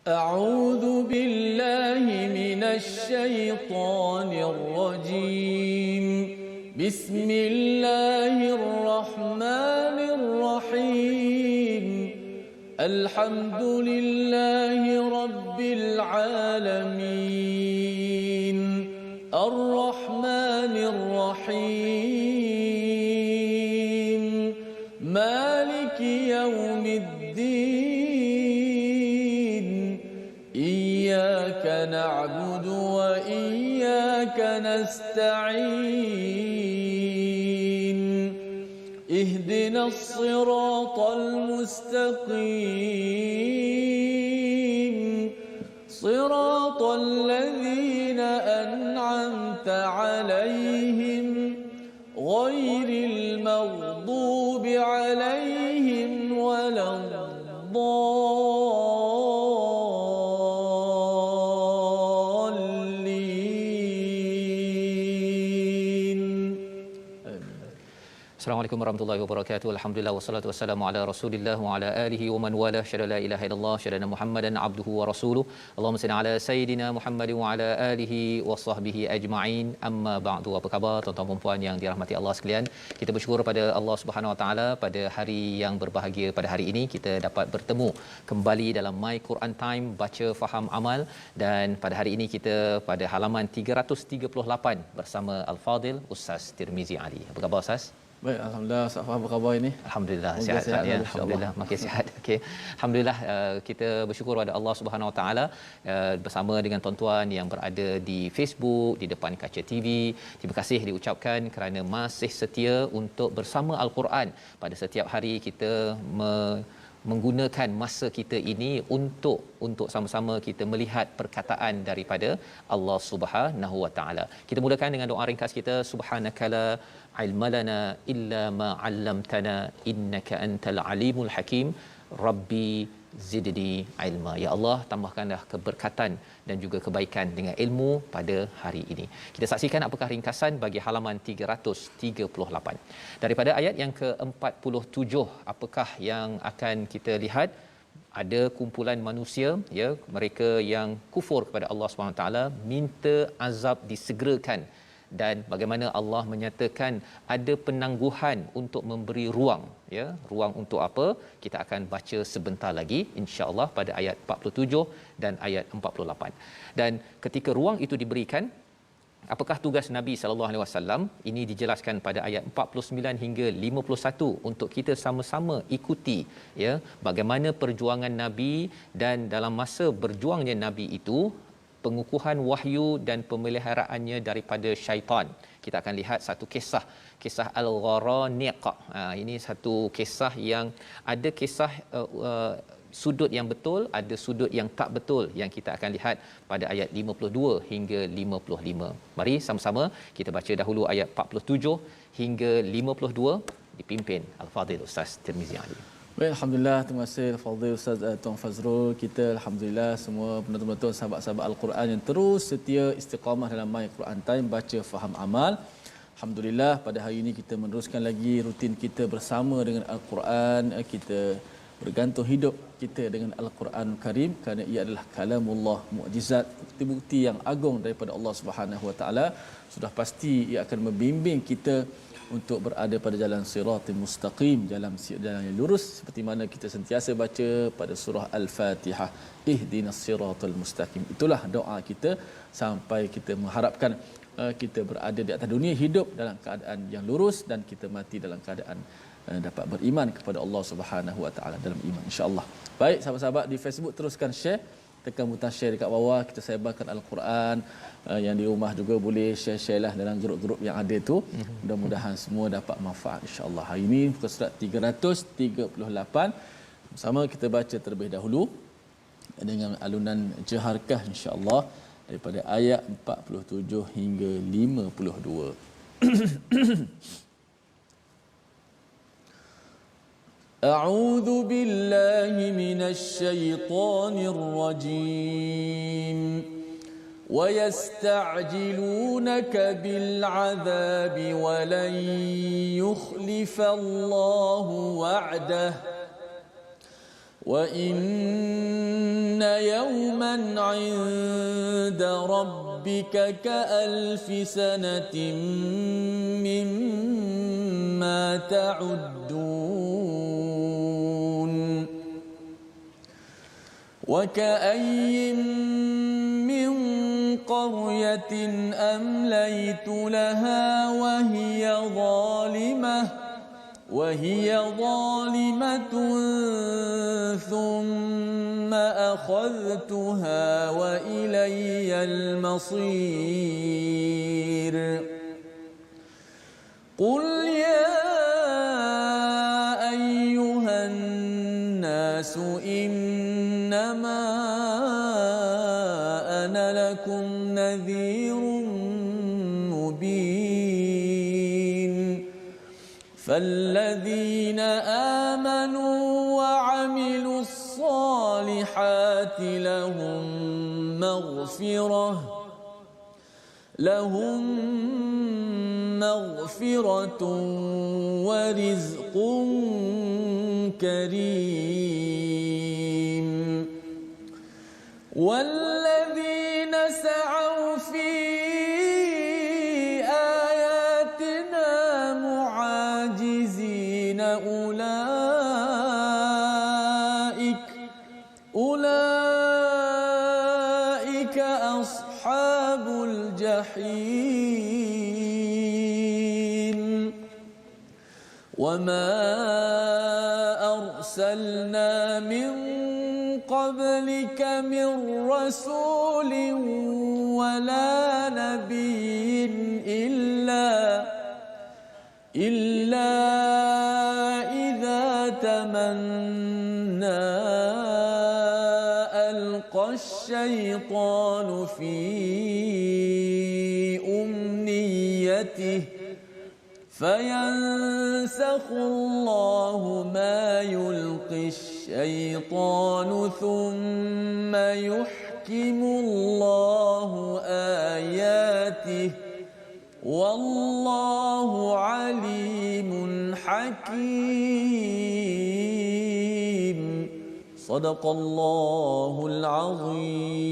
أعوذ بالله من الشيطان الرجيم بسم الله الرحمن الرحيم الحمد لله رب العالمين الرحمن الرحيم مالك يوم الدين إياك نعبد وإياك نستعين اهدنا الصراط المستقيم صراط الذين أنعمت عليهم غير المغضوب عليهم ولا الضالين. Assalamualaikum warahmatullahi wabarakatuh. Alhamdulillah wassalatu wassalamu ala Rasulillah wa ala alihi wa man wala. Syada la ilaha illallah, syada Muhammadan abduhu wa rasuluh. Allahumma salli ala sayidina Muhammad wa ala alihi wa sahbihi ajma'in. Amma ba'du. Apa khabar tuan-tuan dan puan yang dirahmati Allah sekalian? Kita bersyukur pada Allah Subhanahu wa taala pada hari yang berbahagia pada hari ini kita dapat bertemu kembali dalam My Quran Time baca faham amal, dan pada hari ini kita pada halaman 338 bersama Al-Fadil Ustaz Tirmizi Ali. Apa khabar Ustaz? Baik, alhamdulillah. Ustaz Faham, apa khabar ini? Alhamdulillah sihat ya. Alhamdulillah makin sihat. Okey. Alhamdulillah kita bersyukur pada Allah Subhanahu Wa Taala bersama dengan tuan-tuan yang berada di Facebook, di depan kaca TV. Terima kasih diucapkan kerana masih setia untuk bersama Al-Quran pada setiap hari kita menggunakan masa kita ini untuk sama-sama kita melihat perkataan daripada Allah Subhanahu Wa Taala. Kita mulakan dengan doa ringkas kita. Subhanakala ilmalana illa ma 'allamtana innaka antal alimul hakim. Rabbi zidni ilma. Ya Allah, tambahkanlah keberkatan dan juga kebaikan dengan ilmu pada hari ini. Kita saksikan apakah ringkasan bagi halaman 338. Daripada ayat yang ke-47, apakah yang akan kita lihat? Ada kumpulan manusia, ya, mereka yang kufur kepada Allah SWT, minta azab disegerakan, dan bagaimana Allah menyatakan ada penangguhan untuk memberi ruang, ya. Ruang untuk apa? Kita akan baca sebentar lagi insya-Allah pada ayat 47 dan ayat 48. Dan ketika ruang itu diberikan, apakah tugas Nabi sallallahu alaihi wasallam? Ini dijelaskan pada ayat 49 hingga 51 untuk kita sama-sama ikuti, ya, bagaimana perjuangan Nabi, dan dalam masa berjuangnya Nabi itu pengukuhan wahyu dan pemeliharaannya daripada syaitan. Kita akan lihat satu kisah Al-Gharaniq. Ini satu kisah yang ada kisah sudut yang betul, ada sudut yang tak betul, yang kita akan lihat pada ayat 52 hingga 55. Mari sama-sama kita baca dahulu ayat 47 hingga 52 dipimpin Al-Fadil Ustaz Tirmizi Ali. Baik, alhamdulillah, terima kasih Al-Fadhil Ustaz Tuan Fazrul. Kita alhamdulillah semua penonton-penonton sahabat-sahabat Al-Quran yang terus setia istiqamah dalam My Quran Time baca faham amal. Alhamdulillah, pada hari ini kita meneruskan lagi rutin kita bersama dengan Al-Quran. Kita bergantung hidup kita dengan Al-Quran Karim kerana ia adalah kalamullah, mukjizat, bukti yang agung daripada Allah Subhanahu Wa Taala. Sudah pasti ia akan membimbing kita untuk berada pada jalan siratal mustaqim, jalan yang lurus, seperti mana kita sentiasa baca pada surah Al-Fatihah, ihdinas siratal mustaqim. Itulah doa kita sampai kita mengharapkan kita berada di atas dunia, hidup dalam keadaan yang lurus, dan kita mati dalam keadaan dapat beriman kepada Allah Subhanahu Wa Taala dalam iman, insya-Allah. Baik, sahabat-sahabat di Facebook, teruskan share, tekan butang share dekat bawah, kita sebarkan Al-Quran. Yang di rumah juga boleh share lah dalam grup-grup yang ada tu. Mudah-mudahan semua dapat manfaat, insya-Allah. Hari ini muka surat 338. Sama kita baca terlebih dahulu dengan alunan jaharkah, insya-Allah, daripada ayat 47 hingga 52. A'udzu billahi minasy syaithanir rajim. وَيَسْتَعْجِلُونَكَ بِالْعَذَابِ وَلَنْ يُخْلِفَ اللَّهُ وَعْدَهُ وإن يوما عند ربك كألف سنة مما تعدون وكأي من قرية أمليت لها وهي ظالمة ثم أخذتها وإلي المصير قل يا أيها الناس إنما أنا لكم نذير مبين فالذين آمنوا وعملوا الصالحات لهم مغفرة ورزق كريم والذين سعوا في آياتنا معاجزين أولئك أصحاب الجحيم وما أرسلنا من قبلك من رسول ولا نبي إلا إذا تمنى ألقى الشيطان في أمنيته فينسخ الله ما يلقي الشيطان ثم يحكم الله آياته والله عليم حكيم صدق الله العظيم.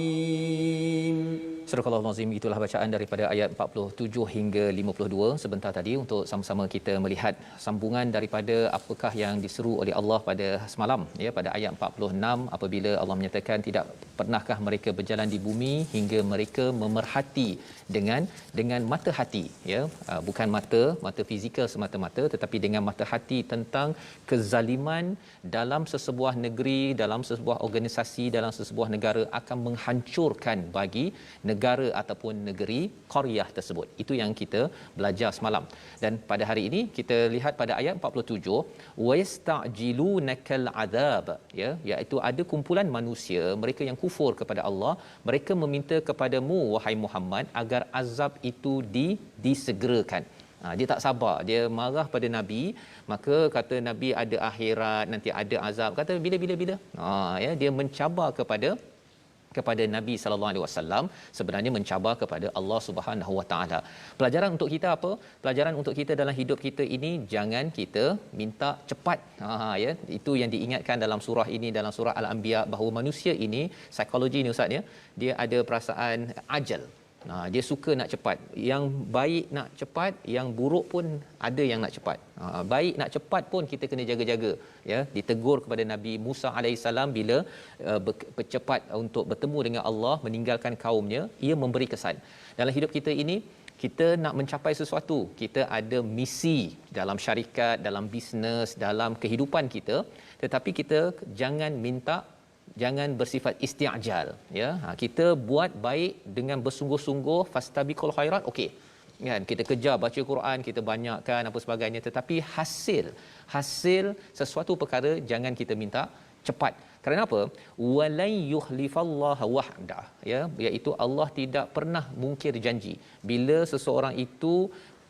Surah Al-Azim, itulah bacaan daripada ayat 47 hingga 52 sebentar tadi untuk sama-sama kita melihat sambungan daripada apakah yang diseru oleh Allah pada semalam ya, pada ayat 46 apabila Allah menyatakan tidak pernahkah mereka berjalan di bumi hingga mereka memerhati dengan mata hati ya, bukan mata fizikal semata-mata tetapi dengan mata hati tentang kezaliman dalam sesebuah negeri, dalam sesebuah organisasi, dalam sesebuah negara akan menghancurkan bagi negara ataupun negeri qaryah tersebut. Itu yang kita belajar semalam. Dan pada hari ini kita lihat pada ayat 47 wayasta'jilunakal azab ya, iaitu ada kumpulan manusia mereka yang kufur kepada Allah, mereka meminta kepadamu wahai Muhammad agar azab itu disegerakan. Dia tak sabar, dia marah pada Nabi, maka kata Nabi ada akhirat, nanti ada azab, kata bila ya, dia mencabar kepada Nabi sallallahu alaihi wasallam, sebenarnya mencabar kepada Allah Subhanahu wa taala. Pelajaran untuk kita apa? Pelajaran untuk kita dalam hidup kita ini, jangan kita minta cepat. Ya, itu yang diingatkan dalam surah ini, dalam surah Al-Anbiya, bahawa manusia ini psikologi ni ustaz ya, dia ada perasaan ajal. Dia suka nak cepat. Yang baik nak cepat, yang buruk pun ada yang nak cepat. Baik nak cepat pun kita kena jaga-jaga ya. Ditegur kepada Nabi Musa alaihissalam bila bercepat untuk bertemu dengan Allah, meninggalkan kaumnya, ia memberi kesan. Dalam hidup kita ini, kita nak mencapai sesuatu, kita ada misi dalam syarikat, dalam bisnes, dalam kehidupan kita, tetapi kita jangan bersifat isti'jal ya. Kita buat baik dengan bersungguh-sungguh, fastabiqul khairat, okey kan, kita kejar baca Quran, kita banyakkan apa sebagainya, tetapi hasil sesuatu perkara jangan kita minta cepat. Kerana apa? Walai yukhlifallaha wahda ya, iaitu Allah tidak pernah mungkir janji. Bila seseorang itu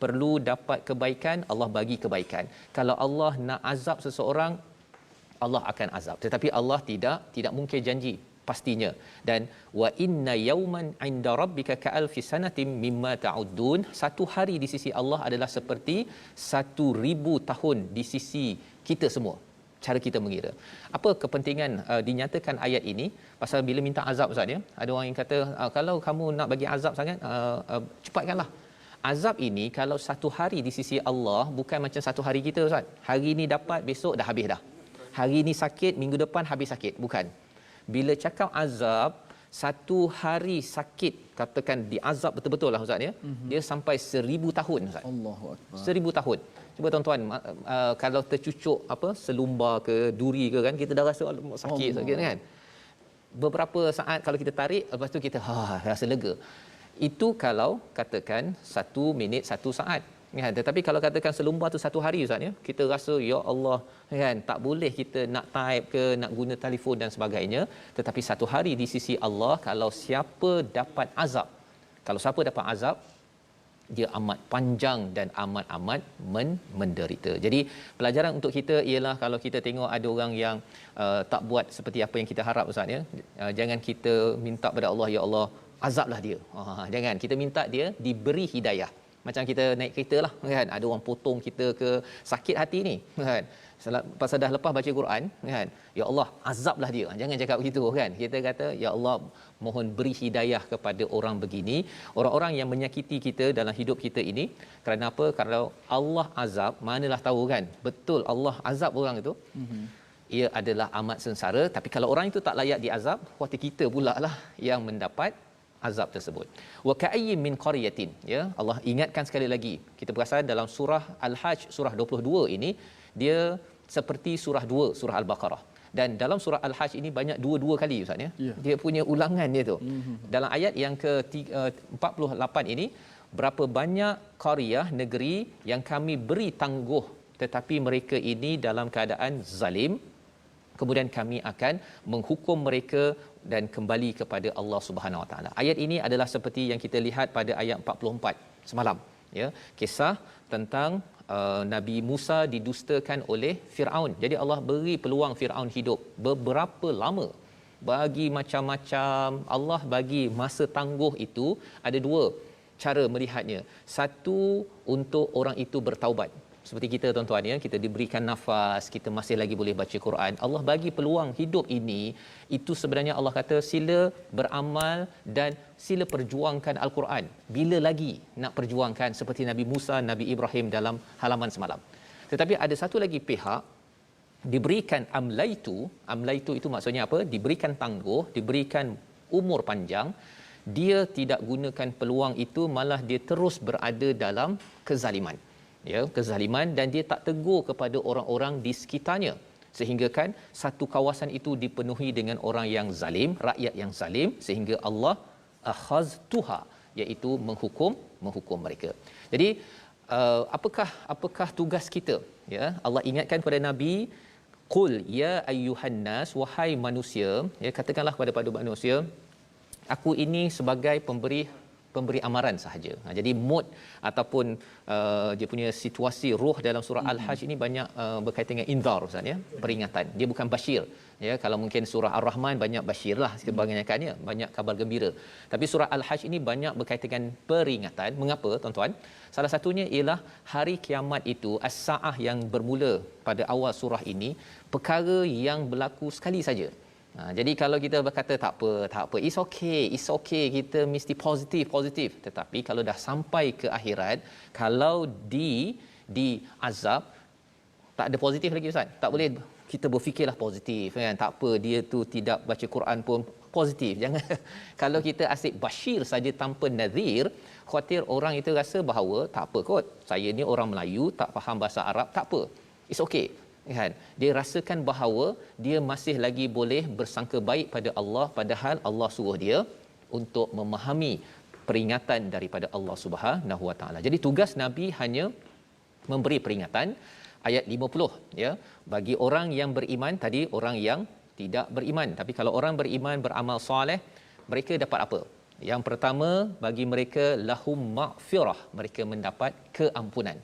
perlu dapat kebaikan, Allah bagi kebaikan. Kalau Allah nak azab seseorang, Allah akan azab, tetapi Allah tidak mungkin janji pastinya. Dan wa inna yawman 'inda rabbika ka'alfi sanatin mimma ta'uddun, satu hari di sisi Allah adalah seperti 1000 tahun di sisi kita semua. cara kita mengira. Apa kepentingan dinyatakan ayat ini pasal bila minta azab Ustaz ya? Ada orang yang kata kalau kamu nak bagi azab sangat cepatkanlah. Azab ini kalau satu hari di sisi Allah bukan macam satu hari kita Ustaz. Hari ni dapat, besok dah habis dah. Hari ni sakit, minggu depan habis sakit. Bukan. Bila cakap azab, satu hari sakit, katakan diazab betul-betul lah Ustaz ya. Dia sampai 1000 tahun Ustaz. Allahu akbar. 1000 tahun. Cuba tuan-tuan kalau tercucuk selumbar ke duri ke kan, kita dah rasa sakit kan. Beberapa saat kalau kita tarik, lepas tu kita rasa lega. Itu kalau katakan 1 minit 1 saat kan. Tetapi kalau katakan selumbar tu 1 hari Ustaz ya, kita rasa ya Allah kan, tak boleh kita nak type ke nak guna telefon dan sebagainya. Tetapi 1 hari di sisi Allah, kalau siapa dapat azab, kalau siapa dapat azab, dia amat panjang dan amat menderita. Jadi pelajaran untuk kita ialah kalau kita tengok ada orang yang tak buat seperti apa yang kita harap Ustaz ya, jangan kita minta pada Allah, ya Allah azablah dia. Jangan, kita minta dia diberi hidayah. Macam kita naik kereta lah kan, ada orang potong kita ke, sakit hati ni kan, pasal dah lepas baca Quran kan, ya Allah azablah dia. Jangan cakap begitu kan. Kita kata ya Allah mohon beri hidayah kepada orang begini, orang-orang yang menyakiti kita dalam hidup kita ini. Kerana apa? Kalau Allah azab, manalah tahu kan, betul Allah azab orang itu, ia adalah amat sengsara. Tapi kalau orang itu tak layak diazab, kuasa kita pula lah yang mendapat azab tersebut. Wa ka'ayyin min qaryatin, ya, Allah ingatkan sekali lagi. Kita perasan dalam surah Al-Hajj surah 22 ini dia seperti surah 2 surah Al-Baqarah. Dan dalam surah Al-Hajj ini banyak dua kali Ustaz ya. Dia punya ulangan dia tu. Dalam ayat yang ke-48 ini, berapa banyak qaryah negeri yang kami beri tangguh tetapi mereka ini dalam keadaan zalim, kemudian kami akan menghukum mereka dan kembali kepada Allah Subhanahu Wa Taala. Ayat ini adalah seperti yang kita lihat pada ayat 44 semalam ya, kisah tentang Nabi Musa didustakan oleh Firaun. Jadi Allah beri peluang Firaun hidup beberapa lama, bagi macam-macam. Allah bagi masa tangguh itu ada 2 cara melihatnya. Satu, untuk orang itu bertaubat. Seperti kita tuan-tuan ya, kita diberikan nafas, kita masih lagi boleh baca Quran. Allah bagi peluang hidup ini, itu sebenarnya Allah kata sila beramal dan sila perjuangkan Al-Quran. Bila lagi nak perjuangkan seperti Nabi Musa, Nabi Ibrahim dalam halaman semalam. Tetapi ada satu lagi pihak diberikan amlaitu itu maksudnya apa? Diberikan tangguh, diberikan umur panjang. Dia tidak gunakan peluang itu, malah dia terus berada dalam kezaliman. Ya, kezaliman, dan dia tak tegur kepada orang-orang di sekitarnya, sehingga kan satu kawasan itu dipenuhi dengan orang yang zalim, rakyat yang zalim, sehingga Allah akhaztuha, iaitu menghukum mereka. Jadi apakah tugas kita ya? Allah ingatkan kepada Nabi, qul ya ayyuhan nas, wahai manusia, ya, katakanlah kepada manusia, aku ini sebagai pemberi amaran sahaja. Jadi mood ataupun dia punya situasi roh dalam surah Al-Hajj ini banyak berkaitan dengan inzar Ustaz ya, peringatan. Dia bukan basyir ya. Kalau mungkin surah Ar-Rahman banyak basyir lah kebanyakannya, banyak kabar gembira. Tapi surah Al-Hajj ini banyak berkaitan dengan peringatan. Mengapa tuan-tuan? Salah satunya ialah hari kiamat itu, as-saah yang bermula pada awal surah ini, perkara yang berlaku sekali saja. Jadi kalau kita berkata tak apa, it's okay, kita mesti positif. Tetapi kalau dah sampai ke akhirat, kalau di azab, tak ada positif lagi Ustaz. Tak boleh kita berfikirlah positif kan. Tak apa, dia tu tidak baca Quran pun positif. Jangan. Kalau kita asyik basyir saja tanpa nadhir, khawatir orang itu rasa bahawa tak apa kot, saya ni orang Melayu, tak faham bahasa Arab, tak apa, it's okay kan. Dia rasakan bahawa dia masih lagi boleh bersangka baik pada Allah, padahal Allah suruh dia untuk memahami peringatan daripada Allah Subhanahu Wa Taala. Jadi tugas Nabi hanya memberi peringatan. Ayat 50 ya, bagi orang yang beriman, tadi orang yang tidak beriman. Tapi kalau orang beriman, beramal soleh, mereka dapat apa? Yang pertama, bagi mereka lahum maghfirah, mereka mendapat keampunan.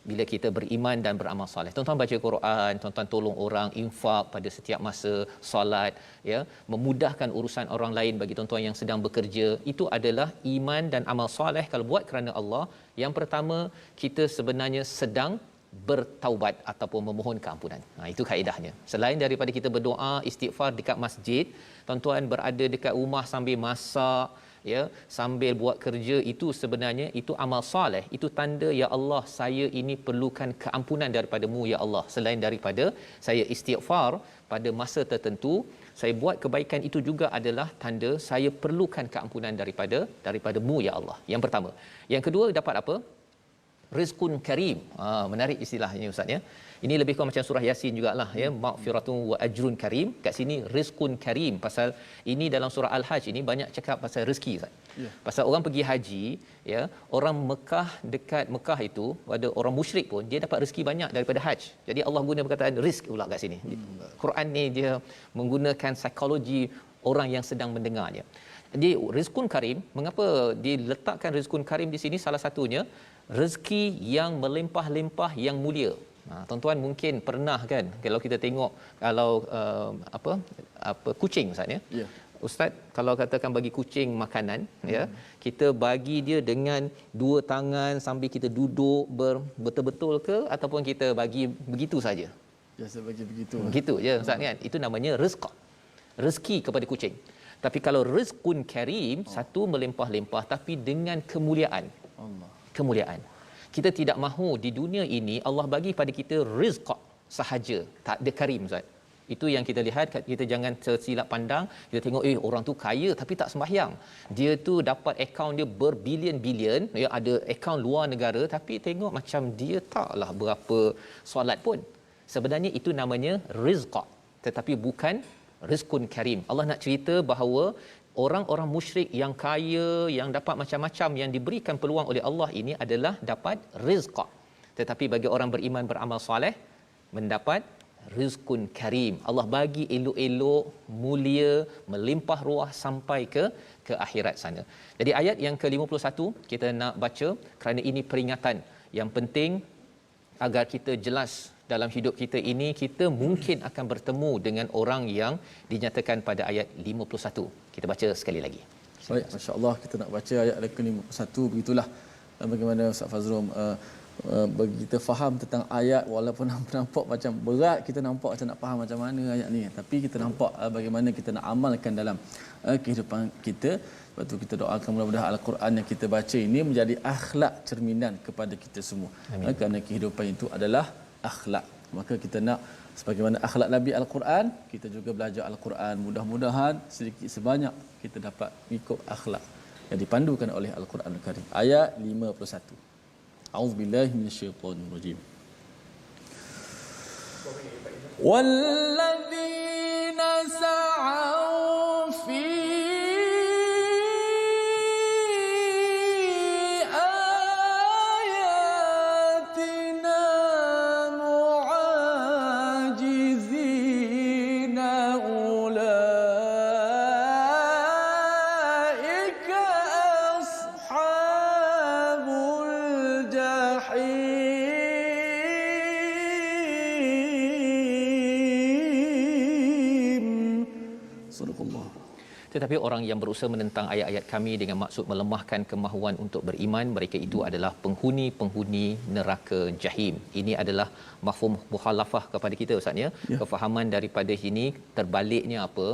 Bila kita beriman dan beramal soleh, tuan-tuan baca Quran, tuan-tuan tolong orang, infak pada setiap masa, solat ya, memudahkan urusan orang lain bagi tuan-tuan yang sedang bekerja, itu adalah iman dan amal soleh kalau buat kerana Allah. Yang pertama, kita sebenarnya sedang bertaubat ataupun memohon keampunan. Itu kaedahnya. Selain daripada kita berdoa istighfar dekat masjid, tuan-tuan berada dekat rumah sambil masak, ya, sambil buat kerja, itu sebenarnya itu amal soleh. Itu tanda, ya Allah, saya ini perlukan keampunan daripadamu ya Allah. Selain daripada saya istighfar pada masa tertentu, saya buat kebaikan, itu juga adalah tanda saya perlukan keampunan daripadamu ya Allah. Yang pertama. Yang kedua, dapat apa? Rizqun karim. Menarik istilahnya ustaz ya. Ini lebih kurang macam surah Yasin jugalah ya, maghfiratun wa ajrun karim. Kat sini rizqun karim, pasal ini dalam surah Al-Hajj ini banyak cakap pasal rezeki ustaz. Yeah. Pasal orang pergi haji ya, orang Mekah, dekat Mekah itu ada orang musyrik pun dia dapat rezeki banyak daripada haji. Jadi Allah guna perkataan rizq pula kat sini. Quran ni dia menggunakan psikologi orang yang sedang mendengarnya. Jadi rizqun karim, mengapa diletakkan rizqun karim di sini? Salah satunya rezeki yang melimpah-limpah, yang mulia. Tuan-tuan mungkin pernah kan, kalau kita tengok kalau kucing ustaz ya. Yeah. Ustaz kalau katakan bagi kucing makanan ya, kita bagi dia dengan dua tangan sambil kita duduk betul-betul ke, ataupun kita bagi begitu saja? Biasa bagi begitu. Begitu je ustaz kan. Itu namanya rizq. Rezeki kepada kucing. Tapi kalau rizqun karim, satu melimpah-limpah tapi dengan kemuliaan. Allah. Kemuliaan. Kita tidak mahu di dunia ini Allah bagi pada kita rizq sahaja, tak ada karim ustaz. Itu yang kita lihat. Kita jangan tersilap pandang, kita tengok orang tu kaya tapi tak sembahyang. Dia tu dapat akaun dia berbilion-bilion, ya, ada akaun luar negara tapi tengok macam dia taklah berapa solat pun. Sebenarnya itu namanya rizq, tetapi bukan rizqun karim. Allah nak cerita bahawa orang-orang musyrik yang kaya, yang dapat macam-macam, yang diberikan peluang oleh Allah ini adalah dapat rizq. Tetapi bagi orang beriman, beramal soleh, mendapat rizqun karim. Allah bagi elok-elok, mulia, melimpah ruah sampai ke akhirat sana. Jadi ayat yang ke-51 kita nak baca kerana ini peringatan yang penting agar kita jelas dalam hidup kita ini, kita mungkin akan bertemu dengan orang yang dinyatakan pada ayat 51. Kita baca sekali lagi. Baik, masya-Allah, kita nak baca ayat ke-51. Begitulah bagaimana Ustaz Fazrul bagi kita faham tentang ayat, walaupun nampak macam berat, kita nampak macam nak faham macam mana ayat ni, tapi kita nampak bagaimana kita nak amalkan dalam kehidupan kita. Sebab tu kita doakan mudah-mudahan Al-Quran yang kita baca ini menjadi akhlak cerminan kepada kita semua. Kerana kehidupan itu adalah akhlak. Maka kita nak sebagaimana akhlak Nabi Al-Quran, kita juga belajar Al-Quran. Mudah-mudahan sedikit sebanyak kita dapat ikut akhlak yang dipandukan oleh Al-Quran Al-Karim. Ayat 51. A'udzubillahi minasyaitonirrajim. Walladzina sa'au fi Tetapi orang yang berusaha menentang ayat-ayat kami dengan maksud melemahkan kemahuan untuk beriman, mereka itu adalah penghuni-penghuni neraka jahim. Ini adalah mafhum mukhalafah kepada kita ustaz ya. Kefahaman daripada ini terbaliknya apa?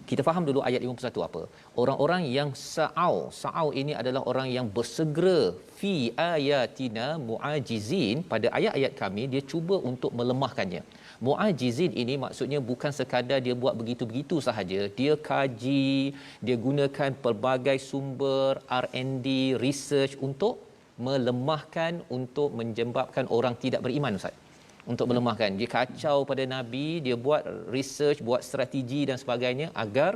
Kita faham dulu ayat 51 apa? Orang-orang yang sa'au ini adalah orang yang bersegera fi ayatina muajizin, pada ayat-ayat kami dia cuba untuk melemahkannya. Muajizin ini maksudnya bukan sekadar dia buat begitu-begitu sahaja, dia kaji, dia gunakan pelbagai sumber R&D, research untuk melemahkan, untuk menyebabkan orang tidak beriman ustaz. Untuk melemahkan, dia kacau pada Nabi, dia buat research, buat strategi dan sebagainya agar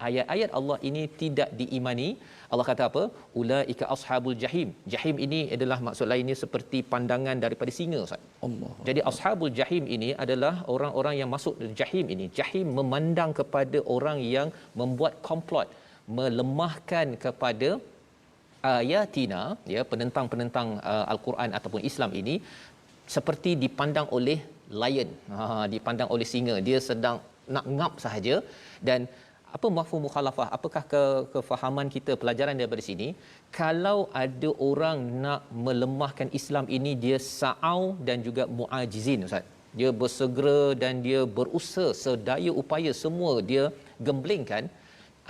ayat-ayat Allah ini tidak diimani. Allah kata apa? Ulaika ashabul jahim. Jahim ini adalah maksud lainnya seperti pandangan daripada singa ustaz. Allah. Jadi ashabul jahim ini adalah orang-orang yang masuk jahim ini. Jahim memandang kepada orang yang membuat komplot, melemahkan kepada ayatina, ya, penentang-penentang Al-Quran ataupun Islam ini, seperti dipandang oleh lion, dipandang oleh singa. Dia sedang nak ngap sahaja, dan apa mafhum mukhalafah? Apakah kefahaman kita pelajaran daripada sini? Kalau ada orang nak melemahkan Islam ini, dia sa'au dan juga mu'ajizin, Ustaz. Dia bersegera dan dia berusaha sedaya upaya semua dia gemblengkan.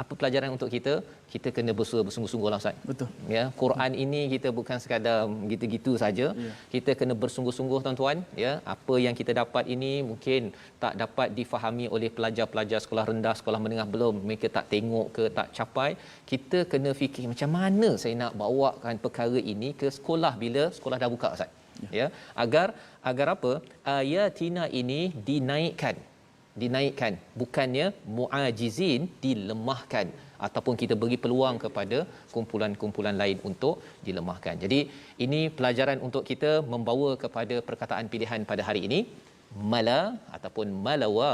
Apa pelajaran untuk kita? Kita kena bersungguh-sungguh lah, Ustaz. Betul. Ya, Quran ini kita bukan sekadar gitu-gitu saja. Kita kena bersungguh-sungguh, tuan-tuan. Ya, apa yang kita dapat ini mungkin tak dapat difahami oleh pelajar-pelajar sekolah rendah, sekolah menengah belum. Mereka tak tengok ke tak capai. Kita kena fikir macam mana saya nak bawakan perkara ini ke sekolah bila sekolah dah buka, Ustaz. Ya, agar apa? Ayatina ini dinaikkan, bukannya muajizin dilemahkan ataupun kita beri peluang kepada kumpulan-kumpulan lain untuk dilemahkan. Jadi ini pelajaran untuk kita membawa kepada perkataan pilihan pada hari ini, mala ataupun malawa,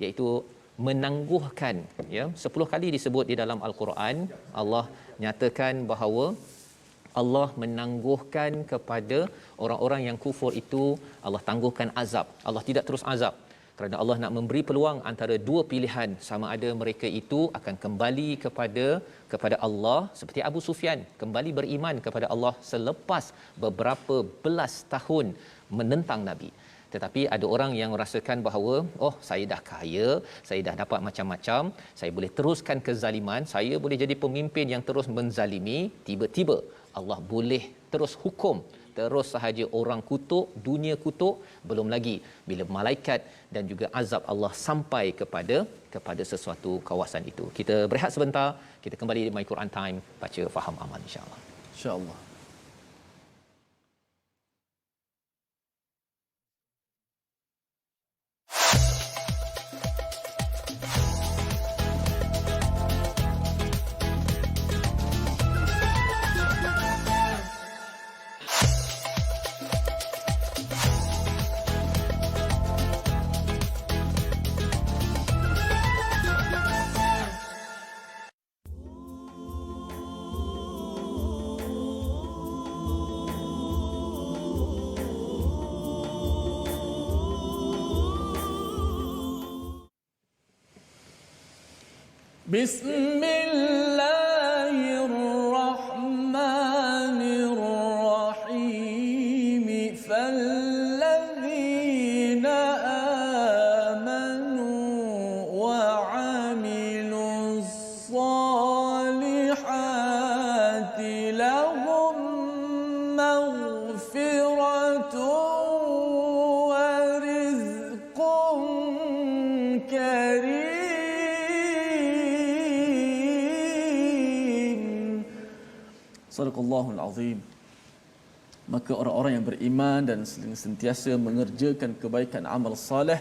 iaitu menangguhkan. Ya, 10 kali disebut di dalam al-Quran. Allah nyatakan bahawa Allah menangguhkan kepada orang-orang yang kufur itu, Allah tangguhkan azab. Allah tidak terus azab. Kerana Allah nak memberi peluang antara dua pilihan, sama ada mereka itu akan kembali kepada Allah seperti Abu Sufyan kembali beriman kepada Allah selepas beberapa belas tahun menentang Nabi. Tetapi ada orang yang merasakan bahawa saya dah kaya, saya dah dapat macam-macam, saya boleh teruskan kezaliman, saya boleh jadi pemimpin yang terus menzalimi. Tiba-tiba Allah boleh terus hukum, terus sahaja orang kutuk, dunia kutuk, belum lagi bila malaikat dan juga azab Allah sampai kepada sesuatu kawasan itu. Kita berehat sebentar, kita kembali di My Quran Time, baca faham amal insya-Allah. Insya-Allah. بسم الله الرحمن الرحيم فالذين آمنوا وعملوا الصالحات لهم مغفرة ورزق كريم. Sadaqallahul Azim. Maka orang-orang yang beriman dan sentiasa mengerjakan kebaikan amal saleh,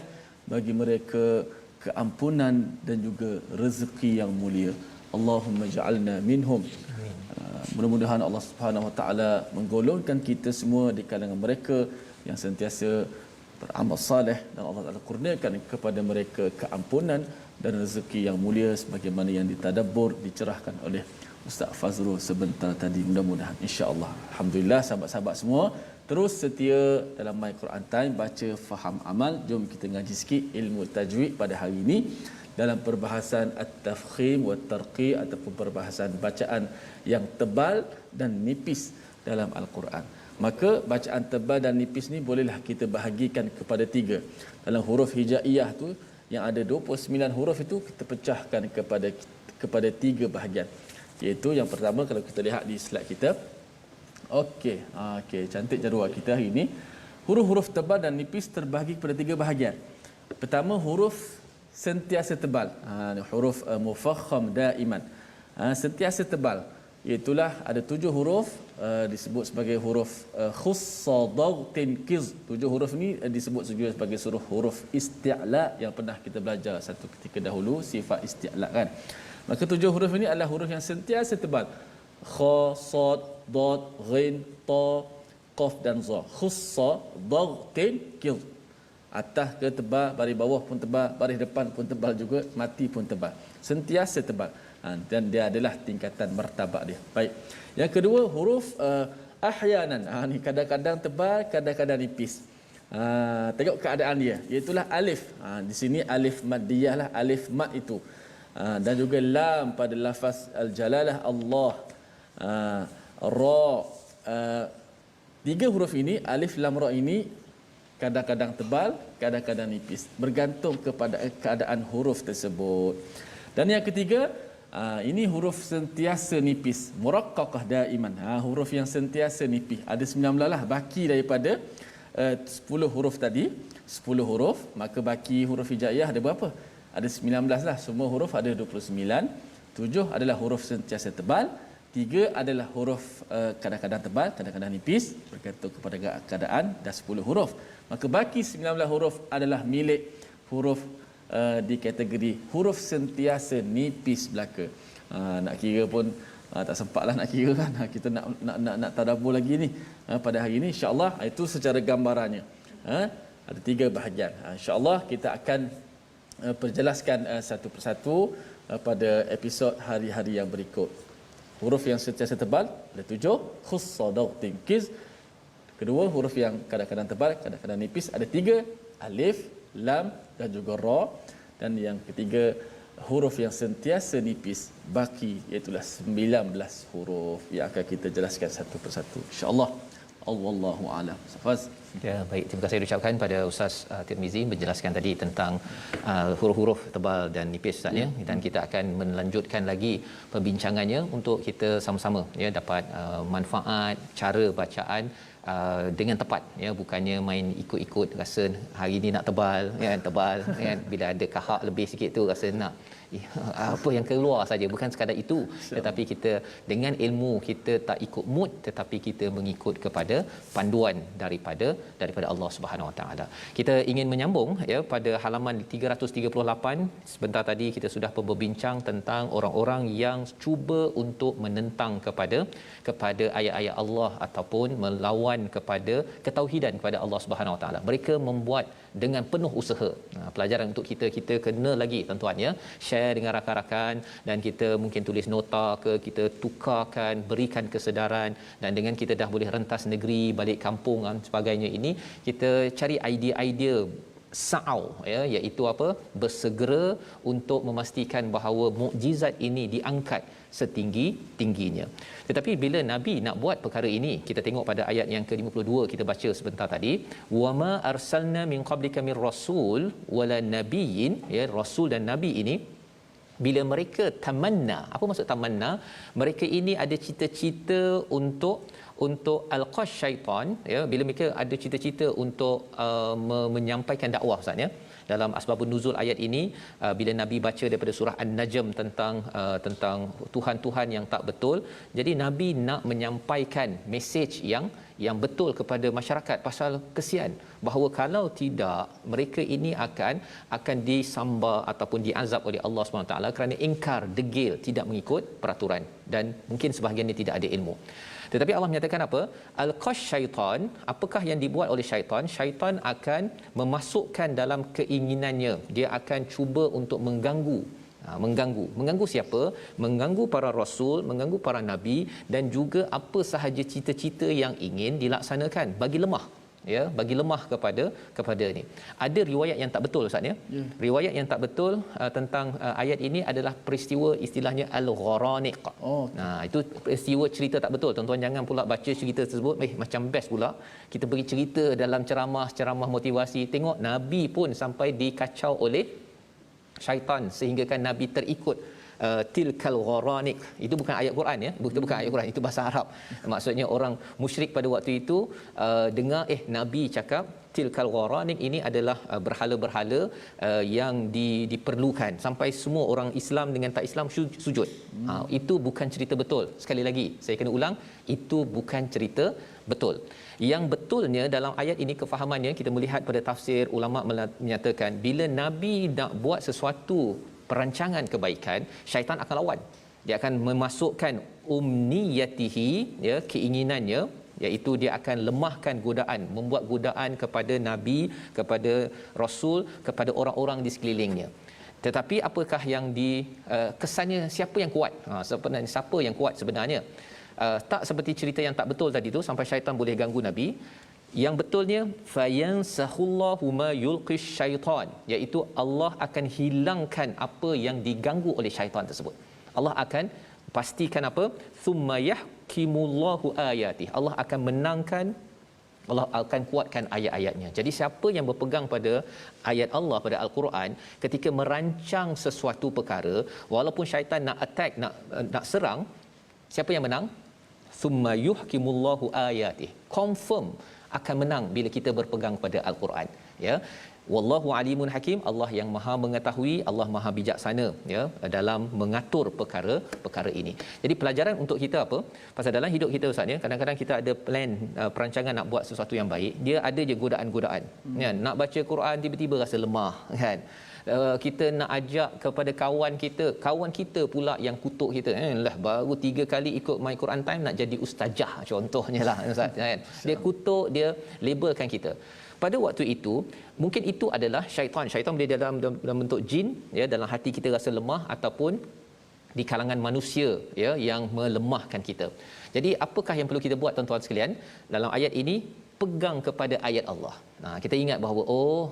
bagi mereka keampunan dan juga rezeki yang mulia. Allahumma ja'alna minhum. Mudah-mudahan Allah Subhanahu Wa Taala menggolongkan kita semua di kalangan mereka yang sentiasa beramal saleh, dan Allah Taala kurniakan kepada mereka keampunan dan rezeki yang mulia sebagaimana yang ditadabbur, dicerahkan oleh Ustaz Fazrul sebentar tadi. Mudah-mudahan insya-Allah. Alhamdulillah, sahabat-sahabat semua terus setia dalam My Quran Time, baca faham amal. Jom kita ngaji sikit ilmu tajwid pada hari ini dalam perbahasan at-tafkhim wa tarqi ataupun perbahasan bacaan yang tebal dan nipis dalam al-Quran. Maka bacaan tebal dan nipis ni bolehlah kita bahagikan kepada 3. Dalam huruf hijaiyah tu yang ada 29 huruf itu kita pecahkan kepada 3 bahagian. Iaitu yang pertama, kalau kita lihat di slide kita. Okey, cantik jadual kita hari ini. Huruf-huruf tebal dan nipis terbahagi kepada 3 bahagian. Pertama, huruf sentiasa tebal. Huruf mufakham daiman. Sentiasa tebal. Iaitulah ada 7 huruf disebut sebagai huruf khussa dagtin kiz. 7 huruf ni disebut juga sebagai huruf isti'la yang pernah kita belajar satu ketika dahulu, sifat isti'la kan. Maka 7 huruf ini adalah huruf yang sentiasa tebal. Kha, sad, dad, ghin, ta, qaf dan za. Khussa dagtin kiz. Atas ke tebal, baris bawah pun tebal, baris depan pun tebal juga, mati pun tebal. Sentiasa tebal. Dan dia adalah tingkatan martabak dia. Baik. Yang kedua, huruf ahyanan. Ni kadang-kadang tebal, kadang-kadang nipis. Tengok keadaan dia. Iaitulah alif. Di sini alif maddiyah lah, alif mad itu. dan juga lam pada lafaz al-jalalah Allah. Ra, tiga huruf ini, alif lam ra ini kadang-kadang tebal, kadang-kadang nipis, bergantung kepada keadaan huruf tersebut. Dan yang ketiga, ini huruf sentiasa nipis, muraqqaqah daiman. Huruf yang sentiasa nipis. Ada 19 lah, baki daripada 10 huruf tadi. 10 huruf, maka baki huruf hijaiyah ada berapa? Ada 19 lah. Semua huruf ada 29. 7 adalah huruf sentiasa tebal. 3 adalah huruf kadang-kadang tebal, kadang-kadang nipis, bergantung kepada keadaan, dan 10 huruf. Maka baki 19 huruf adalah milik huruf di kategori huruf sentiasa nipis belaka. Nak kira pun tak sempatlah nak kira kan. Kita nak tadabbur lagi ni pada hari ini, insya-Allah. Itu secara gambarannya. Ada 3 bahagian. Insya-Allah kita akan perjelaskan satu persatu pada episod hari-hari yang berikut. Huruf yang sentiasa tebal ada 7, khussadautin kiz. Kedua, huruf yang kadang-kadang tebal, kadang-kadang nipis ada 3, alif, lam dan juga ra. Dan yang ketiga, huruf yang sentiasa nipis baki, iaitu 19 huruf yang akan kita jelaskan satu persatu, insya-Allah. Allahu a'lam. Safaz. Ya, baik, terima kasih diucapkan pada Ustaz Tirmizi menjelaskan tadi tentang huruf-huruf tebal dan nipis Ustaz ya. Dan kita akan melanjutkan lagi perbincangannya untuk kita sama-sama ya dapat manfaat cara bacaan dengan tepat ya, bukannya main ikut-ikut rasa hari ni nak tebal tebal kan, bila ada kahak lebih sikit tu rasa nak apa yang keluar saja, bukan sekadar itu, tetapi kita dengan ilmu kita tak ikut mood, tetapi kita mengikut kepada panduan daripada Allah Subhanahu Wa Taala. Kita ingin menyambung ya pada halaman 338. Sebentar tadi kita sudah berbincang tentang orang-orang yang cuba untuk menentang kepada ayat-ayat Allah ataupun melawan kepada ketauhidan kepada Allah Subhanahu Wa Taala. Mereka membuat dengan penuh usaha. Pelajaran untuk kita kena lagi tuan-tuan ya, share dengan rakan-rakan, dan kita mungkin tulis nota ke, kita tukarkan, berikan kesedaran, dan dengan kita dah boleh rentas negeri, balik kampung dan sebagainya ini, kita cari idea-idea sa'au ya, iaitu apa, bersegera untuk memastikan bahawa mukjizat ini diangkat setinggi-tingginya. Tetapi bila Nabi nak buat perkara ini, kita tengok pada ayat yang ke-52 kita baca sebentar tadi, wama arsalna min qablika mir rasul wala nabiyyin ya, rasul dan nabi ini bila mereka tamanna. Apa maksud tamanna? Mereka ini ada cita-cita untuk alqash syaitan ya, bila mereka ada cita-cita untuk menyampaikan dakwah Ustaz ya. Dalam asbabun nuzul ayat ini, bila Nabi baca daripada surah An-Najm tentang tuhan-tuhan yang tak betul, jadi Nabi nak menyampaikan mesej yang betul kepada masyarakat pasal kesian, bahawa kalau tidak mereka ini akan disambar ataupun diazab oleh Allah SWT kerana ingkar, degil, tidak mengikut peraturan, dan mungkin sebahagiannya tidak ada ilmu. Tetapi Allah menyatakan apa? Al-qash syaitan, apakah yang dibuat oleh syaitan? Syaitan akan memasukkan dalam keinginannya, dia akan cuba untuk mengganggu. Mengganggu siapa? Mengganggu para rasul, mengganggu para nabi, dan juga apa sahaja cita-cita yang ingin dilaksanakan, bagi lemah ya, bagi lemah kepada ni. Ada riwayat yang tak betul Ustaz ya. Riwayat yang tak betul tentang ayat ini adalah peristiwa istilahnya al-gharaniq. Itu peristiwa cerita tak betul. Tuan-tuan jangan pula baca cerita tersebut macam best pula kita beri cerita dalam ceramah motivasi. Tengok Nabi pun sampai dikacau oleh syaitan sehingga kan Nabi terikut tilkal gharaniq. Itu bukan ayat Quran ya, bukan ayat Quran, itu bahasa Arab. Maksudnya orang musyrik pada waktu itu dengar Nabi cakap tilkal gharaniq, ini adalah berhala-berhala yang diperlukan, sampai semua orang Islam dengan tak Islam sujud. Itu bukan cerita betul. Sekali lagi saya kena ulang, itu bukan cerita betul. Yang betulnya dalam ayat ini, kefahamannya kita melihat pada tafsir, ulama menyatakan bila Nabi nak buat sesuatu perancangan kebaikan, syaitan akan lawan. Dia akan memasukkan umniyatihi ya, keinginannya, iaitu dia akan lemahkan godaan, membuat godaan kepada nabi, kepada rasul, kepada orang-orang di sekelilingnya. Tetapi apakah yang kesannya siapa yang kuat? Sebenarnya siapa yang kuat sebenarnya? Tak seperti cerita yang tak betul tadi tu sampai syaitan boleh ganggu nabi. Yang betulnya fayansahullahu ma yulqish syaitan, iaitu Allah akan hilangkan apa yang diganggu oleh syaitan tersebut. Allah akan pastikan apa? Thumma yahkimullahu ayatih. Allah akan menangkan, Allah akan kuatkan ayat-ayatnya. Jadi siapa yang berpegang pada ayat Allah, pada Al-Quran, ketika merancang sesuatu perkara, walaupun syaitan nak attack, nak serang, siapa yang menang? Thumma yuhkimullahu ayatih. Confirm akan menang bila kita berpegang pada Al-Quran, ya. Wallahu alimun hakim, Allah yang maha mengetahui, Allah maha bijaksana, ya, dalam mengatur perkara ini. Jadi pelajaran untuk kita apa? Pasal dalam hidup kita Ustaz, ya, kadang-kadang kita ada plan, perancangan nak buat sesuatu yang baik, dia ada je godaan-godaan. Ya, nak baca Quran tiba-tiba rasa lemah, kan. Kita nak ajak kepada kawan kita pula yang kutuk kita, lah baru 3 kali ikut My Quran Time nak jadi ustazah contohnya lah Ustaz, kan. Dia kutuk, dia labelkan kita. Pada waktu itu mungkin itu adalah syaitan boleh dalam bentuk jin, ya, dalam hati kita rasa lemah, ataupun di kalangan manusia, ya, yang melemahkan kita. Jadi apakah yang perlu kita buat tuan-tuan sekalian dalam ayat ini? Pegang kepada ayat Allah. Kita ingat bahawa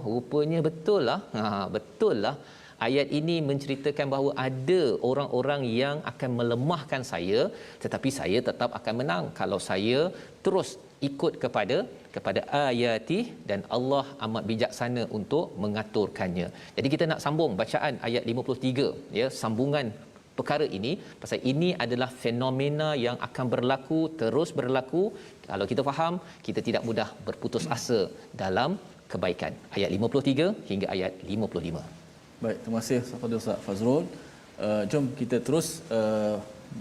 rupanya betul lah ayat ini menceritakan bahawa ada orang-orang yang akan melemahkan saya, tetapi saya tetap akan menang kalau saya terus ikut kepada ayati, dan Allah amat bijaksana untuk mengaturkannya. Jadi kita nak sambung bacaan ayat 53, ya, sambungan perkara ini, pasal ini adalah fenomena yang akan terus berlaku. Kalau kita faham, kita tidak mudah berputus asa dalam kebaikan. Ayat 53 hingga ayat 55. Baik, terima kasih kepada Ustaz Fazrul. Jom kita terus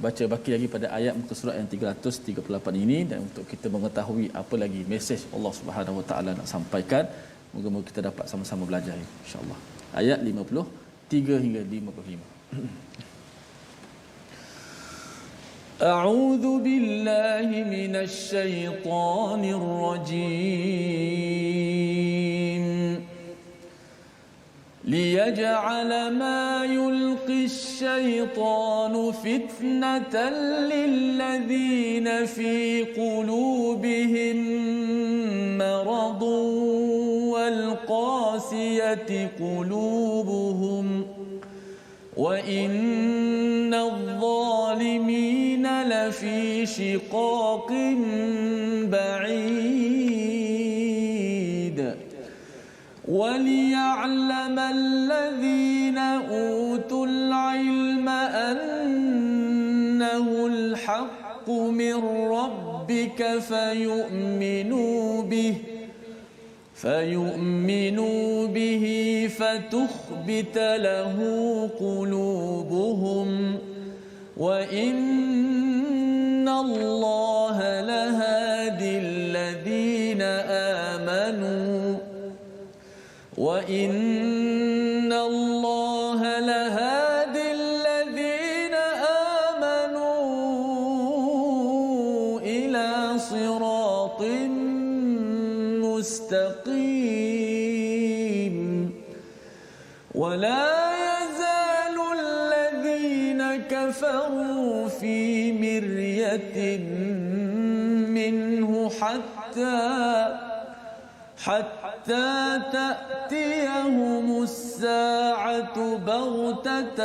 baca baki lagi pada ayat muka surat yang 338 ini, dan untuk kita mengetahui apa lagi mesej Allah Subhanahu Wa Taala nak sampaikan, moga-moga kita dapat sama-sama belajar, insya-Allah. Ayat 53 hingga 55. أعوذ بالله من الشيطان الرجيم ليجعل ما يلقي الشيطان فتنة للذين في قلوبهم مرض والقاسية قلوبهم وإن الظالمين لفي شقاق بعيد وليعلم الذين أوتوا العلم أنه الحق من ربك فيؤمنوا به فتخبت له قلوبهم وإن الله لهادي الذين آمنوا وإن الله لهادي الذين آمنوا إلى صراط مستقيم ولا يزال الذين كفروا في مرية منه حتى تأتيهم الساعة بغتة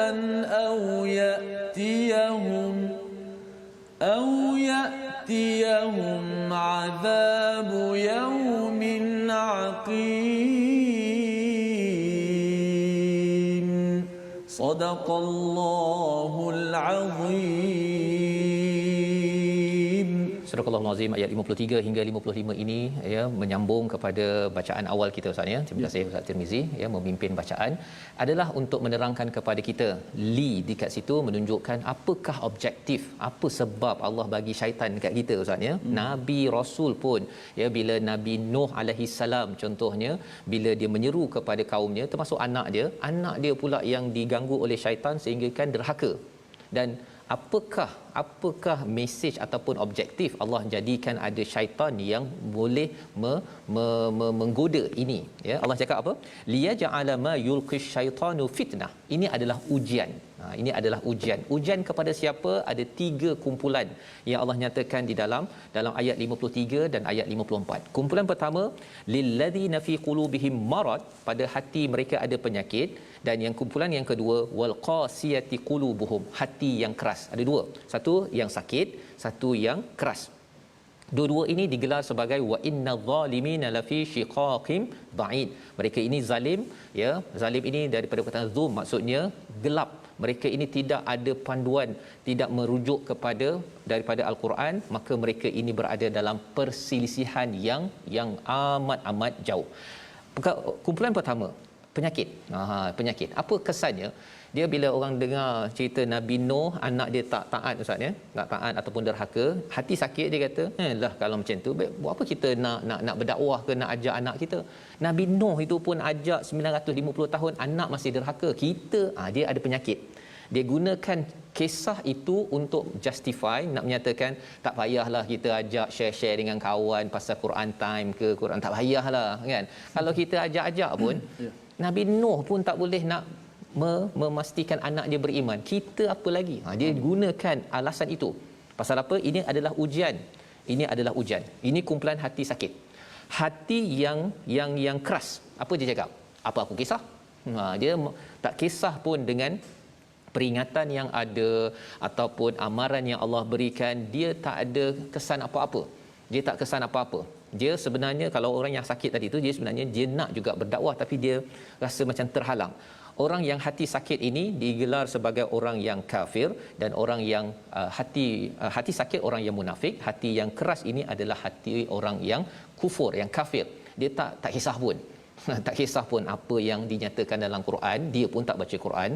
أو يأتيهم عذاب يوم عقيم صدق الله العظيم. Surah Al-Azim ayat 53 hingga 55 ini, ya, menyambung kepada bacaan awal kita Ustaz, ya. Terima kasih Ustaz Tirmizi, ya, memimpin bacaan adalah untuk menerangkan kepada kita dekat situ menunjukkan apakah objektif, apa sebab Allah bagi syaitan dekat kita Ustaz, ya. Nabi Rasul pun, ya, bila Nabi Nuh alaihi salam contohnya, bila dia menyeru kepada kaumnya, termasuk anak dia pula yang diganggu oleh syaitan sehingga kan derhaka. Dan apakah mesej ataupun objektif Allah jadikan ada syaitan yang boleh menggoda ini, ya. Allah cakap apa? Liyaj'ala ma yulqish syaitanu fitnah. Ini adalah ujian. Ini adalah ujian. Ujian kepada siapa? Ada 3 kumpulan yang Allah nyatakan di dalam ayat 53 dan ayat 54. Kumpulan pertama, lilladzina fi qulubihim marad, pada hati mereka ada penyakit, dan yang kumpulan yang kedua, wal qasiyati qulubuhum, hati yang keras. Ada 2. Satu yang sakit, satu yang keras. Dua-dua ini digelar sebagai wa innadh zalimina lafi shiqaqim ba'id. Mereka ini zalim, ya. Zalim ini daripada perkataan zulm, maksudnya gelap. Mereka ini tidak ada panduan, tidak merujuk kepada daripada al-Quran, maka mereka ini berada dalam perselisihan yang amat jauh. Kumpulan pertama, penyakit. Penyakit. Apa kesannya? Dia bila orang dengar cerita Nabi Nuh, anak dia tak taat, ustaz ya, tak taat ataupun derhaka, hati sakit, dia kata, lah kalau macam tu buat apa kita nak berdakwah ke, nak ajak anak kita. Nabi Nuh itu pun ajak 950 tahun, anak masih derhaka. Kita dia ada penyakit. Dia gunakan kisah itu untuk justify, nak menyatakan tak payahlah kita ajak share dengan kawan pasal Quran time ke Quran, tak payahlah kan. Kalau kita ajak pun Nabi Nuh pun tak boleh nak memastikan anak dia beriman, kita apa lagi. Dia gunakan alasan itu. Pasal apa? Ini adalah ujian. Ini kumpulan hati sakit, hati yang keras. Apa dia cakap? Apa aku kisah? Dia tak kisah pun dengan peringatan yang ada ataupun amaran yang Allah berikan. Dia tak ada kesan apa-apa. Dia sebenarnya, kalau orang yang sakit tadi tu, dia sebenarnya dia nak juga berdakwah, tapi dia rasa macam terhalang. Orang yang hati sakit ini digelar sebagai orang yang kafir, dan orang yang hati sakit orang yang munafik. Hati yang keras ini adalah hati orang yang kufur, yang kafir. Dia tak kisah pun. Tak kisah pun apa yang dinyatakan dalam Quran, dia pun tak baca Quran.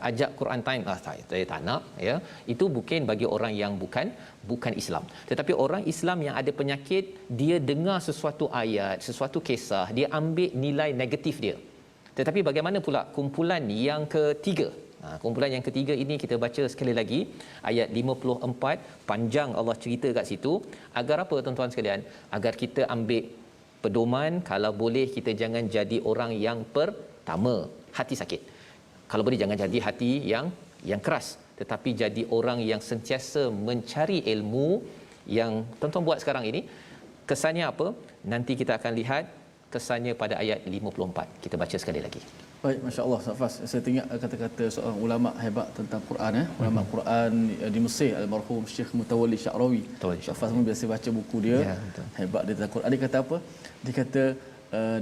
Ajak Quran time, saya tak nak, ya. Itu bukan bagi orang yang bukan Islam. Tetapi orang Islam yang ada penyakit, dia dengar sesuatu ayat, sesuatu kisah, dia ambil nilai negatif dia. Tetapi bagaimana pula kumpulan yang ketiga? Kumpulan yang ketiga ini kita baca sekali lagi ayat 54, panjang Allah cerita kat situ. Agar apa, tuan-tuan sekalian? Agar kita ambil pedoman, kalau boleh kita jangan jadi orang yang pertama hati sakit. Kalau boleh jangan jadi hati yang keras, tetapi jadi orang yang sentiasa mencari ilmu. Yang tuan-tuan buat sekarang ini, kesannya apa? Nanti kita akan lihat kesannya pada ayat 54. Kita baca sekali lagi. Baik, masya-Allah, Safas. Saya teringat kata-kata seorang ulama hebat tentang Quran, ulama Quran di Mesir, almarhum Syekh Mutawalli Sya'rawi. Safas pun biasa baca buku dia. Ya, hebat dia tentang Quran. Dia kata apa? Dia kata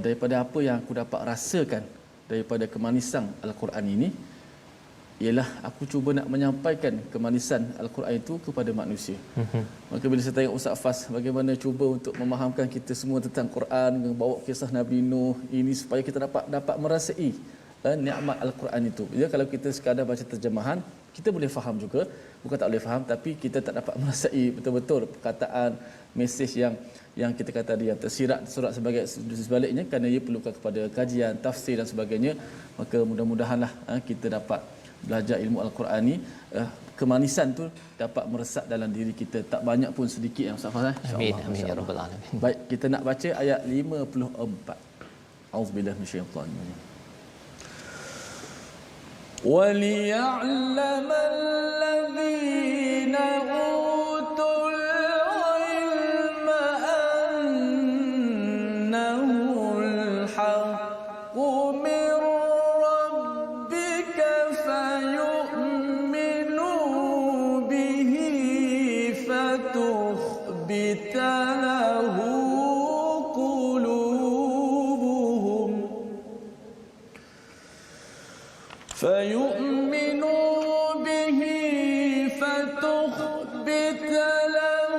daripada apa yang aku dapat rasakan daripada kemanisan Al-Quran ini, ialah aku cuba nak menyampaikan kemanisan Al-Quran itu kepada manusia. Maka bila saya tanya Ustaz Fas, bagaimana cuba untuk memahamkan kita semua tentang Quran, bawa kisah Nabi Nuh ini supaya kita dapat merasai nikmat Al-Quran itu. Ya, kalau kita sekadar baca terjemahan, kita boleh faham juga, bukan tak boleh faham, tapi kita tak dapat merasai betul-betul perkataan, mesej yang kita kata dia tersirat surat sebaliknya, kerana ia perlukan kepada kajian, tafsir dan sebagainya. Maka mudah-mudahanlah kita dapat belajar ilmu Al-Quran ni, kemanisan tu dapat meresap dalam diri kita, tak banyak pun sedikit yang Ustaz Fazal. Amin amin ya rabbal alamin. Baik, kita nak baca ayat 54. Auzubillahi minasyaitanir rajim. Waliya'lamal ladzina utul ilma annahul haqqu min rabbika fayu'minu bihi fatukhbita lahu qulubuhum فيؤمنوا به فتخبت له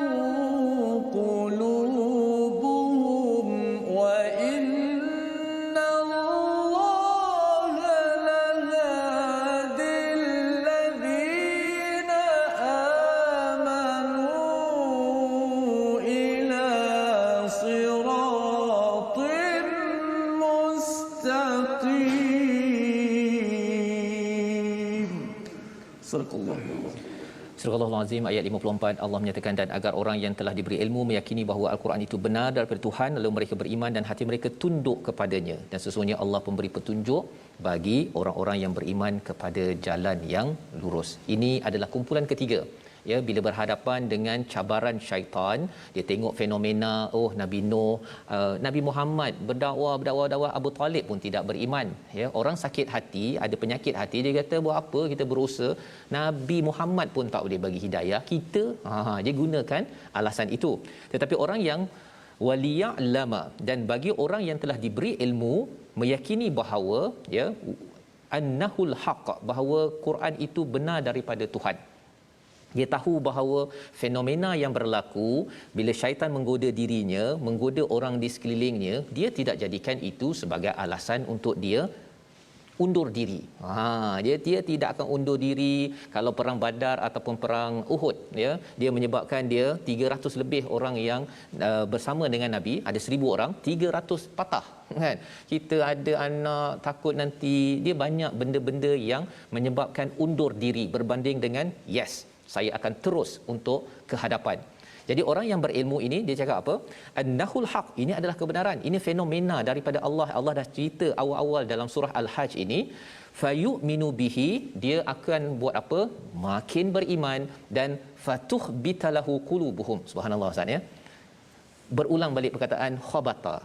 قلوبهم وإن الله لهادي الذين آمنوا إلى صراط مستقيم. Surah Al-Azim ayat 54 Allah menyatakan dan agar orang yang telah diberi ilmu meyakini bahawa Al-Quran itu benar daripada Tuhan lalu mereka beriman dan hati mereka tunduk kepadanya dan sesungguhnya Allah pemberi petunjuk bagi orang-orang yang beriman kepada jalan yang lurus. Ini adalah kumpulan ketiga. Ya, bila berhadapan dengan cabaran syaitan, dia tengok fenomena Nabi Nuh, Nabi Muhammad berdakwah Abu Talib pun tidak beriman, ya, orang sakit hati, ada penyakit hati, dia kata buat apa kita berusaha, Nabi Muhammad pun tak boleh bagi hidayah kita, dia gunakan alasan itu. Tetapi orang yang waliya'lama, dan bagi orang yang telah diberi ilmu meyakini bahawa ya annahul haqq, bahawa Quran itu benar daripada Tuhan. Dia tahu bahawa fenomena yang berlaku bila syaitan menggoda dirinya, menggoda orang di sekelilingnya, dia tidak jadikan itu sebagai alasan untuk dia undur diri. Dia tidak akan undur diri kalau perang Badar ataupun perang Uhud, ya. Dia menyebabkan dia 300 lebih orang yang bersama dengan Nabi, ada 1000 orang, 300 patah, kan. Kita ada anak takut nanti, dia banyak benda-benda yang menyebabkan undur diri berbanding dengan yes, saya akan terus untuk ke hadapan. Jadi orang yang berilmu ini dia cakap apa? Annahul haq, ini adalah kebenaran. Ini fenomena daripada Allah. Allah dah cerita awal-awal dalam surah Al-Hajj ini, fayu'minu bihi, dia akan buat apa? Makin beriman, dan fatuhbitalahu qulubuhum. Subhanallah, Ustaz, ya. Berulang balik perkataan khabata,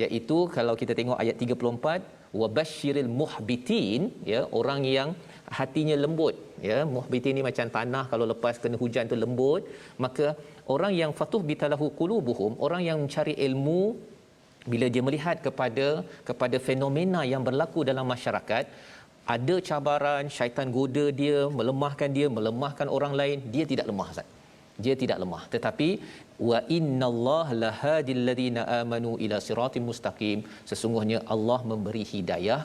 iaitu kalau kita tengok ayat 34, wabashiril muhbitin, ya, orang yang hatinya lembut, ya. Muhbitin ni macam tanah kalau lepas kena hujan tu lembut. Maka orang yang fatuh bitalahu qulubuhum, orang yang mencari ilmu, bila dia melihat kepada fenomena yang berlaku dalam masyarakat, ada cabaran, syaitan goda dia, melemahkan orang lain, dia tidak lemah, Ustaz. Dia tidak lemah, tetapi wa innallaha lahadil ladina amanu ila siratim mustaqim, sesungguhnya Allah memberi hidayah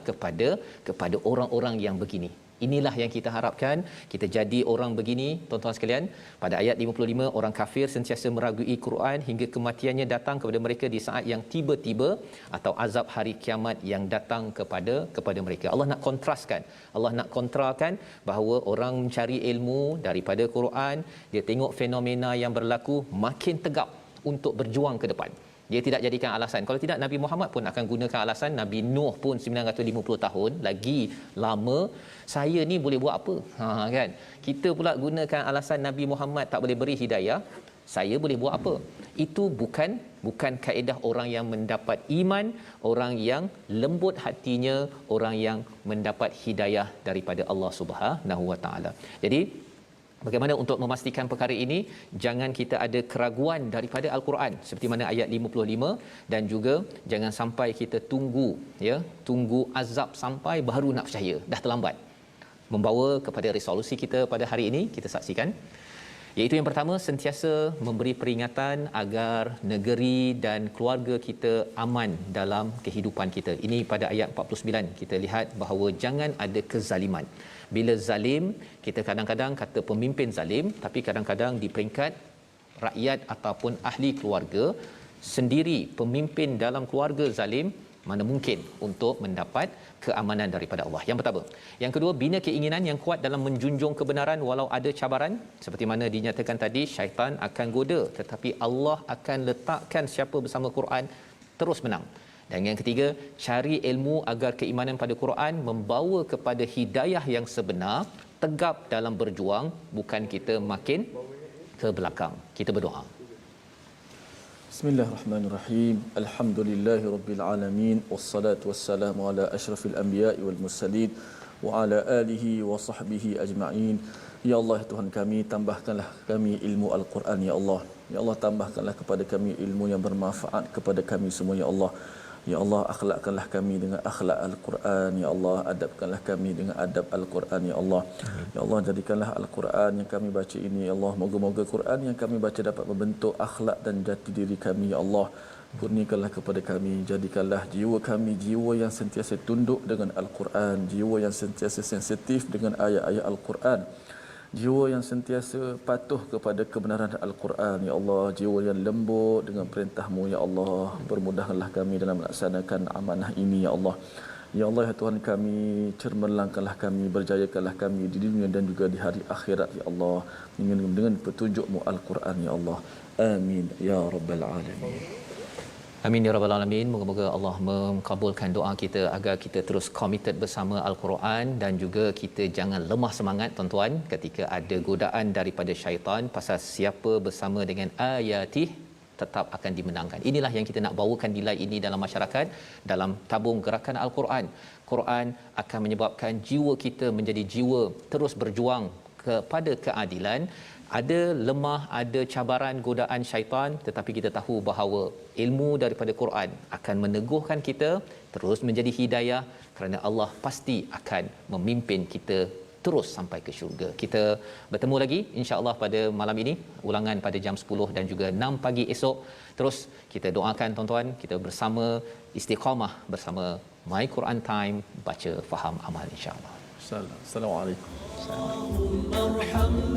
kepada orang-orang yang begini. Inilah yang kita harapkan, kita jadi orang begini, tuan-tuan sekalian. Pada ayat 55, orang kafir sentiasa meragui Quran hingga kematiannya datang kepada mereka di saat yang tiba-tiba, atau azab hari kiamat yang datang kepada mereka. Allah nak kontraskan, Allah nak kontrakan bahawa orang mencari ilmu daripada Quran, dia tengok fenomena yang berlaku, makin tegap untuk berjuang ke depan. Dia tidak jadikan alasan. Kalau tidak, Nabi Muhammad pun akan gunakan alasan. Nabi Nuh pun 950 tahun lagi lama, saya ni boleh buat apa, kan. Kita pula gunakan alasan Nabi Muhammad tak boleh beri hidayah, saya boleh buat apa. Itu bukan kaedah orang yang mendapat iman, orang yang lembut hatinya, orang yang mendapat hidayah daripada Allah Subhanahu Wa Taala. Jadi bagaimana untuk memastikan perkara ini? Jangan kita ada keraguan daripada Al-Quran seperti mana ayat 55, dan juga jangan sampai kita tunggu azab sampai baru nak percaya, dah terlambat. Membawa kepada resolusi kita pada hari ini, kita saksikan, iaitu yang pertama, sentiasa memberi peringatan agar negeri dan keluarga kita aman dalam kehidupan kita. Ini pada ayat 49 kita lihat bahawa jangan ada kezaliman. Bila zalim, kita kadang-kadang kata pemimpin zalim, tapi kadang-kadang di peringkat rakyat ataupun ahli keluarga sendiri, pemimpin dalam keluarga zalim, mana mungkin untuk mendapat keamanan daripada Allah. Yang pertama. Yang kedua, bina keinginan yang kuat dalam menjunjung kebenaran walau ada cabaran. Seperti mana dinyatakan tadi, syaitan akan goda, tetapi Allah akan letakkan siapa bersama Quran terus menang. Dan yang ketiga, cari ilmu agar keimanan pada Quran membawa kepada hidayah yang sebenar, tegap dalam berjuang, bukan kita makin ke belakang. Kita berdoa. Bismillahirrahmanirrahim. Alhamdulillahirabbil alamin, wassalatu wassalamu ala asyrafil anbiya'i wal mursalin wa ala alihi wa sahbihi ajma'in. Ya Allah, Tuhan kami, tambahkanlah kami ilmu Al-Quran, ya Allah. Ya Allah, tambahkanlah kepada kami ilmu yang bermanfaat kepada kami semua, ya Allah. Ya Allah, akhlakkanlah kami dengan akhlak Al-Quran, ya Allah. Adabkanlah kami dengan adab Al-Quran, ya Allah. Ya Allah, jadikanlah Al-Quran yang kami baca ini, ya Allah, moga-moga Quran yang kami baca dapat membentuk akhlak dan jati diri kami, ya Allah. Kurniakanlah kepada kami, jadikanlah jiwa kami jiwa yang sentiasa tunduk dengan Al-Quran, jiwa yang sentiasa sensitif dengan ayat-ayat Al-Quran, jiwa yang sentiasa patuh kepada kebenaran Al-Quran, ya Allah. Jiwa yang lembut dengan perintah-Mu, ya Allah. Permudahkanlah kami dalam melaksanakan amanah ini, ya Allah. Ya Allah, ya Tuhan kami, cermerlangkanlah kami, berjayakanlah kami di dunia dan juga di hari akhirat, ya Allah, dengan petunjuk-Mu Al-Quran, ya Allah. Amin ya rabbal alamin. Amin ya rabbal alamin. Moga-moga Allah mengabulkan doa kita agar kita terus committed bersama Al-Quran, dan juga kita jangan lemah semangat tuan-tuan ketika ada godaan daripada syaitan, pasal siapa bersama dengan ayatih tetap akan dimenangkan. Inilah yang kita nak bawakan nilai ini dalam masyarakat, dalam tabung gerakan Al-Quran. Quran akan menyebabkan jiwa kita menjadi jiwa terus berjuang kepada keadilan. Ada lemah, ada cabaran, godaan syaitan, tetapi kita tahu bahawa ilmu daripada Quran akan meneguhkan kita terus menjadi hidayah, kerana Allah pasti akan memimpin kita terus sampai ke syurga. Kita bertemu lagi insya-Allah pada malam ini, ulangan pada jam 10 dan juga 6 pagi esok. Terus kita doakan tuan-tuan, kita bersama istiqamah bersama My Quran Time, baca, faham, amal insya-Allah. Assalamualaikum. Assalamualaikum.